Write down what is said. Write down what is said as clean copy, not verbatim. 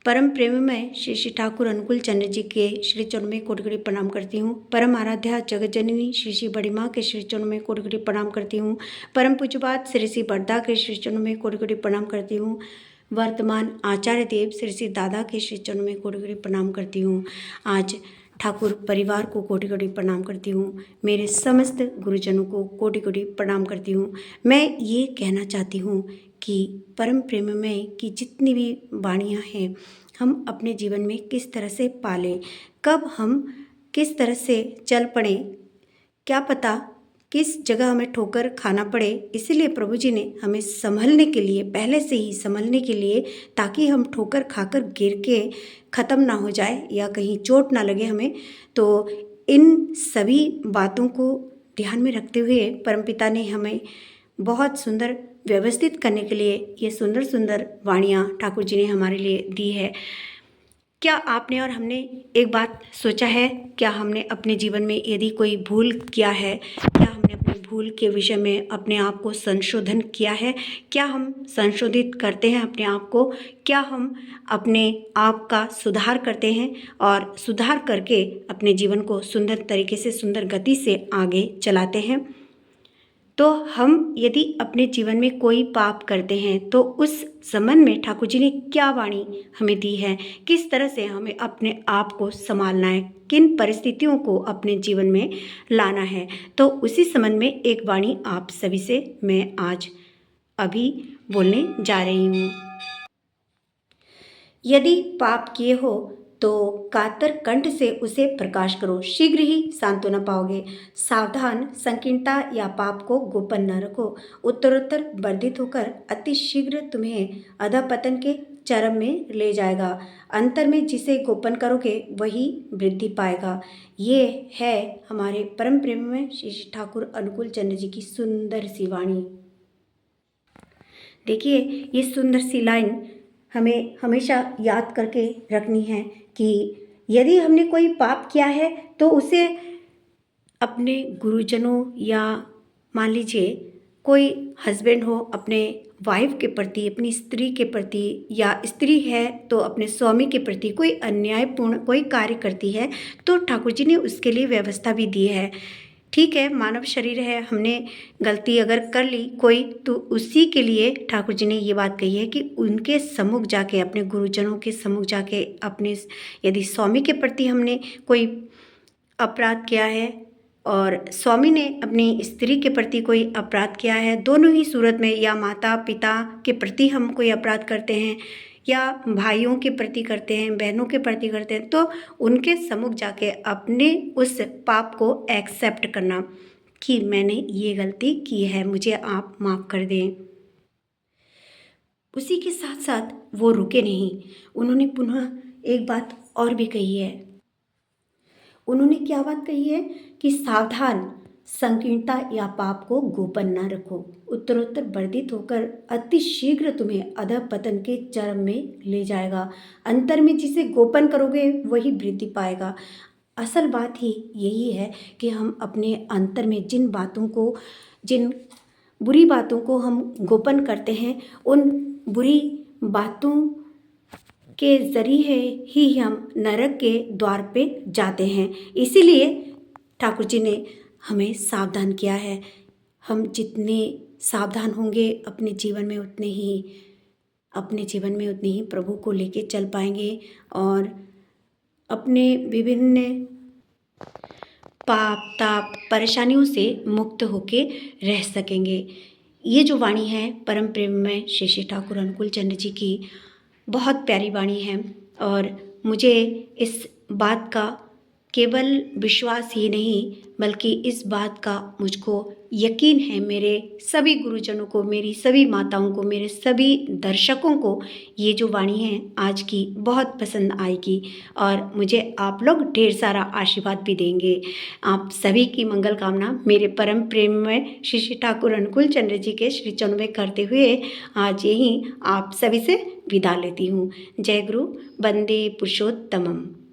परम प्रेममय श्री श्री ठाकुर अनुकूल चंद्र जी के श्री चरणों में कोटि कोटि प्रणाम करती हूँ। परम आराध्या जगत जननी श्री श्री बड़ी माँ के श्री चरणों में कोटि कोटि प्रणाम करती हूँ। परम पूज्यपाद श्री श्री बड़दा के श्री चरणों में कोटि कोटि प्रणाम करती हूँ। वर्तमान आचार्य देव श्री श्री दादा के श्री चरणों में कोटि कोटि प्रणाम करती हूँ। आज ठाकुर परिवार को कोटि कोटि प्रणाम करती हूँ। मेरे समस्त गुरुजनों को कोटि कोटि प्रणाम करती हूँ। मैं ये कहना चाहती हूँ कि परम प्रेममय की जितनी भी वाणियाँ हैं हम अपने जीवन में किस तरह से पालें, कब हम किस तरह से चल पड़े, क्या पता किस जगह हमें ठोकर खाना पड़े। इसीलिए प्रभु जी ने हमें संभलने के लिए, पहले से ही संभलने के लिए, ताकि हम ठोकर खाकर गिर के ख़त्म ना हो जाए या कहीं चोट ना लगे हमें। तो इन सभी बातों को ध्यान में रखते हुए परमपिता ने हमें बहुत सुंदर व्यवस्थित करने के लिए ये सुंदर सुंदर वाणियाँ ठाकुर जी ने हमारे लिए दी है। क्या आपने और हमने एक बात सोचा है, क्या हमने अपने जीवन में यदि कोई भूल किया है, क्या हमने अपने भूल के विषय में अपने आप को संशोधन किया है? क्या हम संशोधित करते हैं अपने आप को? क्या हम अपने आप का सुधार करते हैं और सुधार करके अपने जीवन को सुंदर तरीके से, सुंदर गति से आगे चलाते हैं? तो हम यदि अपने जीवन में कोई पाप करते हैं तो उस संबंध में ठाकुर जी ने क्या वाणी हमें दी है, किस तरह से हमें अपने आप को संभालना है, किन परिस्थितियों को अपने जीवन में लाना है। तो उसी संबंध में एक वाणी आप सभी से मैं आज अभी बोलने जा रही हूँ। यदि पाप किए हो तो कातर कंठ से उसे प्रकाश करो, शीघ्र ही सांत्वना पाओगे। सावधान, संकीर्णता या पाप को गोपन न रखो, उत्तरोत्तर वर्धित होकर अति शीघ्र तुम्हें अधपतन के चरम में ले जाएगा। अंतर में जिसे गोपन करोगे वही वृद्धि पाएगा। ये है हमारे परम प्रेम में श्री श्री ठाकुर अनुकूल चंद्र जी की सुंदर सी वाणी। देखिए, ये सुंदर सी लाइन हमें हमेशा याद करके रखनी है कि यदि हमने कोई पाप किया है तो उसे अपने गुरुजनों या मान लीजिए कोई हस्बैंड हो अपने वाइफ के प्रति, अपनी स्त्री के प्रति, या स्त्री है तो अपने स्वामी के प्रति कोई अन्यायपूर्ण कोई कार्य करती है तो ठाकुर जी ने उसके लिए व्यवस्था भी दी है। ठीक है, मानव शरीर है, हमने गलती अगर कर ली कोई तो उसी के लिए ठाकुर जी ने ये बात कही है कि उनके सम्मुख जाके, अपने गुरुजनों के सम्मुख जाके, अपने यदि स्वामी के प्रति हमने कोई अपराध किया है और स्वामी ने अपनी स्त्री के प्रति कोई अपराध किया है, दोनों ही सूरत में, या माता पिता के प्रति हम कोई अपराध करते हैं या भाइयों के प्रति करते हैं, बहनों के प्रति करते हैं, तो उनके सम्मुख जाके अपने उस पाप को एक्सेप्ट करना कि मैंने ये गलती की है, मुझे आप माफ़ कर दें। उसी के साथ साथ वो रुके नहीं, उन्होंने पुनः एक बात और भी कही है। उन्होंने क्या बात कही है कि सावधान, संकीर्णता या पाप को गोपन न रखो, उत्तरोत्तर वर्धित होकर अति शीघ्र तुम्हें अधपतन के चरम में ले जाएगा। अंतर में जिसे गोपन करोगे वही वृद्धि पाएगा। असल बात ही यही है कि हम अपने अंतर में जिन बातों को, जिन बुरी बातों को हम गोपन करते हैं, उन बुरी बातों के ज़रिए ही हम नरक के द्वार पे जाते हैं। इसीलिए ठाकुर जी ने हमें सावधान किया है। हम जितने सावधान होंगे अपने जीवन में उतने ही प्रभु को लेके चल पाएंगे और अपने विभिन्न पाप ताप परेशानियों से मुक्त होके रह सकेंगे। ये जो वाणी है परम प्रेम में श्री श्री ठाकुर अनुकूल चंद्र जी की, बहुत प्यारी वाणी है और मुझे इस बात का केवल विश्वास ही नहीं बल्कि इस बात का मुझको यकीन है, मेरे सभी गुरुजनों को, मेरी सभी माताओं को, मेरे सभी दर्शकों को ये जो वाणी है आज की बहुत पसंद आएगी और मुझे आप लोग ढेर सारा आशीर्वाद भी देंगे। आप सभी की मंगल कामना मेरे परम प्रेम में श्री श्री ठाकुर अनुकूल चंद्र जी के श्री चरणों में करते हुए आज यहीं आप सभी से विदा लेती हूँ। जय गुरु, वंदे पुरुषोत्तमम।